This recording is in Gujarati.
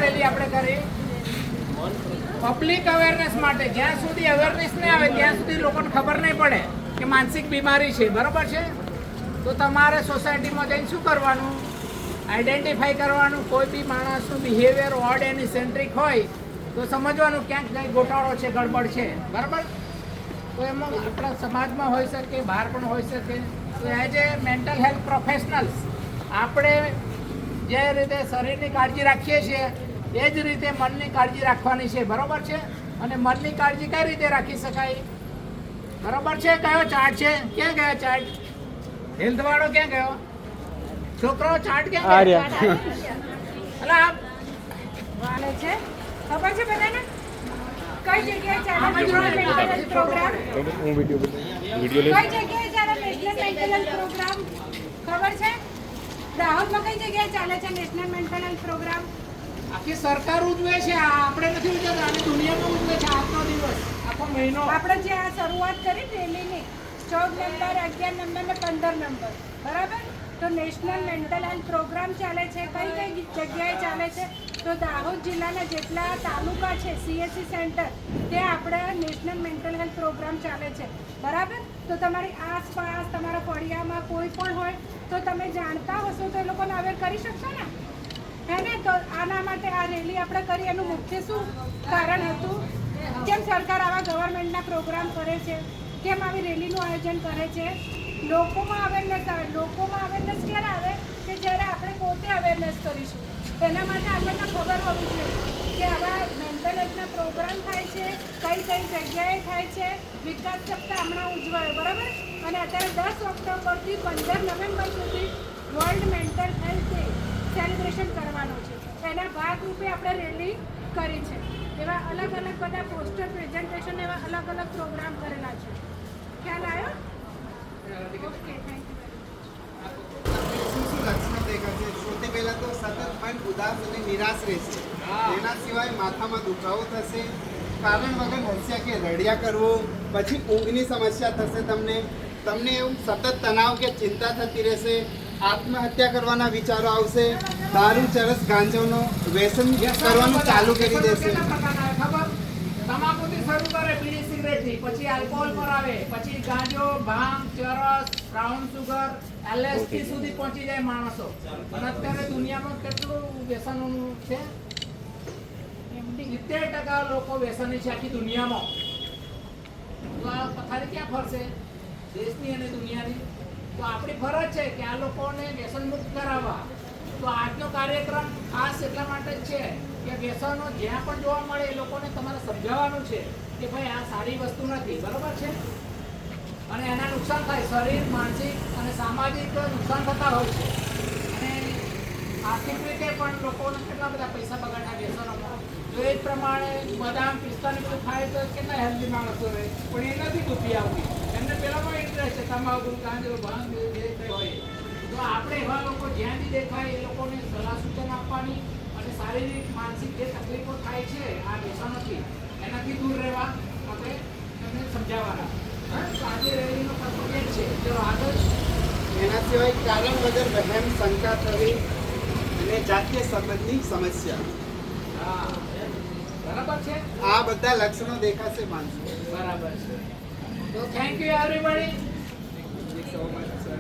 રેલી આપણે કરી? પબ્લિક અવેરનેસ માટે. જ્યાં સુધી અવેરનેસ નહીં આવે ત્યાં સુધી લોકોને ખબર નહીં પડે કે માનસિક બીમારી છે, બરાબર છે? તો તમારે સોસાયટીમાં જઈને શું કરવાનું? આઈડેન્ટિફાઈ કરવાનું. કોઈ બી માણસનું બિહેવિયર ઓડ એન્ડ સેન્ટ્રિક હોય તો સમજવાનું ક્યાંક કંઈ ગોટાળો છે, ગડબડ છે, બરાબર? તો એમાં આપણા સમાજમાં હોઈ શકે, બહાર પણ હોઈ શકે. તો as a mental health professionals આપણે જે રીતે શરીરની કાળજી રાખીએ છીએ એ જ રીતે મનની કાળજી રાખવાની છે, બરાબર છે? અને મનની કાળજી કઈ રીતે રાખી શકાય, બરાબર છે? કયો ચાર્ટ છે? ક્યાં ગયો ચાર્ટ? હેલ્થ વાળો ક્યાં ગયો? છોકરો ચાર્ટ ક્યાં ગયો? એટલે આપ વાલે છે ખબર છે બધાને કઈ જગ્યાએ ચાલે નેશનલ મેન્ટલ હેલ્થ પ્રોગ્રામ? હું વિડિયો કઈ જગ્યાએ ચાલે નેશનલ મેન્ટલ હેલ્થ પ્રોગ્રામ ખબર છે? દાહોદમાં કઈ જગ્યાએ ચાલે છે નેશનલ મેન્ટલ હેલ્થ પ્રોગ્રામ? આખી સરકાર ઉજવે છે, આપણે નથી ઉજવતા. આની દુનિયામાં ઉજવે છે આજનો દિવસ, આખો મહિનો. આપણે જે આ શરૂઆત કરી રેલીની 14 નંબર 11 નંબર ને 15 નંબર, બરાબર? તો નેશનલ મેન્ટલ હેલ્થ પ્રોગ્રામ ચાલે છે. કઈ કઈ જગ્યાએ ચાલે છે? તો દાહોદ જિલ્લાના જેટલા તાલુકા છે CSC સેન્ટર ત્યાં આપણે નેશનલ મેન્ટલ હેલ્થ પ્રોગ્રામ ચાલે છે, બરાબર? તો તમારી આસપાસ તમારા ફળિયામાં કોઈ પણ હોય તો તમે જાણતા હશો તો એ લોકોને અવેર કરી શકશો ને, હે ને? તો આના માટે આ રેલી આપણે કરી. એનું મુખ્ય શું કારણ હતું? કેમ સરકાર આવા ગવર્મેન્ટના પ્રોગ્રામ કરે છે? કેમ આવી રેલીનું આયોજન કરે છે? લોકોમાં અવેરનેસ આવે. લોકોમાં અવેરનેસ ક્યારે આવે? કે જ્યારે આપણે પોતે અવેરનેસ કરીશું. એના માટે આપણને ખબર હોવી જોઈએ કે આવા મેન્ટલ હેલ્થના પ્રોગ્રામ થાય છે, કઈ કઈ જગ્યાએ થાય છે. વિકાસ સપ્તાહ હમણાં ઉજવાયો, બરાબર? અને અત્યારે 10 ઓક્ટોબરથી 15 નવેમ્બર સુધી world mental health day celebration કરવાનો છે. એના ભાગરૂપે આપણે રેલી કરી છે. એવા અલગ અલગ બધા પોસ્ટર પ્રેઝન્ટેશન, એવા અલગ અલગ પ્રોગ્રામ કરેલા છે. ખ્યાલ આવ્યો? Okay, thank you. લક્ષણો દેખાશે? સૌથી પહેલા તો સતત મન ઉદાસ અને નિરાશ રહેશે. એના સિવાય માથામાં દુખાવો થશે, કારણ વગર હસ્યા કે રડ્યા કરવું. પછી ઊંઘની સમસ્યા થશે. તમને એવું સતત તણાવ કે ચિંતા થતી રહેશે. આત્મહત્યા કરવાના વિચારો આવશે. દારૂ, ચરસ, ગાંજાનો વ્યસન કરવાનું ચાલુ કરી દેશે. તમાકુથી શરૂ કરે, બીડી સિગરેટથી, પછી આલ્કોહોલ પર આવે, પછી ગાંજો, ભાંગ, ચરસ, બ્રાઉન સુગર, LSD સુધી પહોંચી જાય માણસો. અને અત્યારે દુનિયામાં કેટલું વ્યસનોનું છે? 70% લોકો વ્યસની છે આખી દુનિયામાં. તો આ પથારી ક્યાં ફરશે? દેશની અને દુનિયાની. તો આપણી ફરજ છે કે આ લોકોને વ્યસન મુક્ત કરાવવા. તો આજનો કાર્યક્રમ ખાસ એટલા માટે જ છે કે વ્યસનો જ્યાં પણ જોવા મળે એ લોકોને તમારે સમજાવવાનું છે કે ભાઈ આ સારી વસ્તુ નથી, બરોબર છે? અને એના નુકસાન થાય, શરીર, માનસિક અને સામાજિક નુકસાન થતા હોય છે. અને આર્થિક રીતે પણ લોકોને કેટલા બધા પૈસા બગાડના વ્યસનોમાં. જો એ જ પ્રમાણે બદામ, પિસ્તાની બધું ખાય તો કેટલા હેલ્ધી માણસો રહે, પણ એ નથી દુખી આવતી. એમને પેલામાં ઇન્ટરેસ્ટ છે, તમાકુ, ગાંજો, ભાંગ જે કંઈ હોય. તો આપણે એવા લોકો જ્યાં બી દેખાય એ લોકોને સલાહ સૂચન આપવાની અને શારીરિક, માનસિક જે તકલીફો થાય છે આ વ્યસનોથી એનાથી દૂર રહેવા આપણે એમને સમજાવવાના. તો આજે રેલીનો કર્તવ્ય જ છે. ચલો આગળ. એના સિવાય કારણ વગર વહેમ, શંકા થવી અને જાતીય સંબંધની સમસ્યા. હા, બરાબર છે. આ બધા લક્ષણો દેખાશે માણસો. બરાબર છે. તો thank you everybody. Thank you so much, sir.